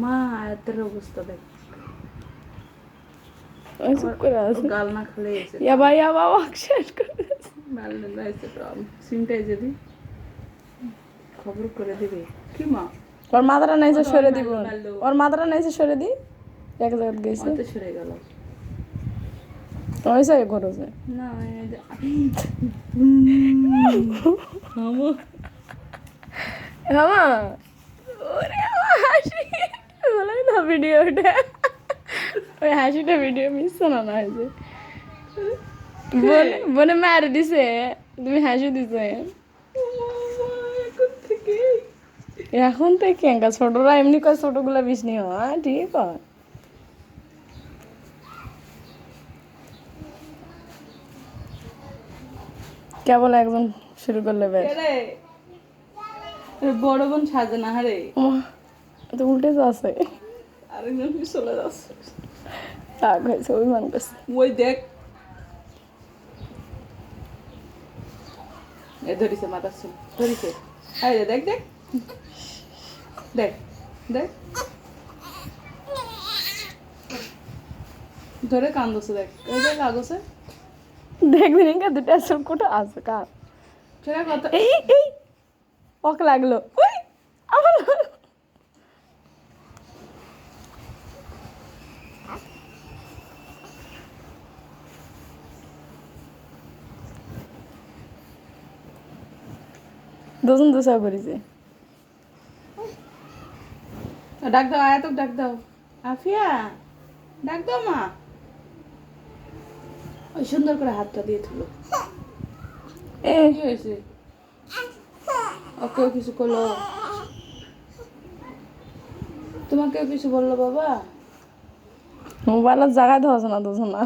মা আয়াতের অবস্থা দেখ, ওই চুপ করে আছে গাল না খালে এসে ইয়াবা শেষ করে দিয়েছে। মারলে না এসে সিমটাই যদি খবর করে দিবে কি মা ওর মাথাটা নাইছে সরে দিব, মারলো। ওর মাথাটা নাইছে সরে দি, এক জায়গায় গেছে অত সরে গেল ওই সাইড করো যে না মামা ওরে আমার হাসি বলাই না ভিডিওটা, ওই হাসিটা ভিডিও মিস না না হয়েছে বনে মারে দিছে, তুমি হাসি দিছে এখন থেকে এখন থেকে একা ছোটরা এমনি কয় ছোটগুলা বিষ নিও, হ্যাঁ ঠিক হয়। কেবল একজন শুরু করলে বেশ রে বড় বোন সাজে না হারে তো উল্টে যাচ্ছে, আরেকজন কি চলে যাচ্ছে রাগ হয়েছে অভিমান করছে। ওই দেখ এ ধরিছে মাথা চুল ধরিছে, এই যে দেখ দেখ দেখ দেখ ধরে কান্দছে দেখ, এই দেখ কাগজে দেখবি না দুটা চোখ কোটা আছে কার সেটা কত এই এই পক লাগলো উই, আমার দুজন দুসা করেছে। ডাক দাও আয়াতক ডাক দাও, আফিয়া ডাক দাও মা, ওই সুন্দর করে হাতটা দিয়ে তুলো। এ কি হয়েছে ওকেও কিছু করলো, তোমাকেও কিছু বললো বাবা? মোবাইলের জায়গায় ধরছে না দুজন না।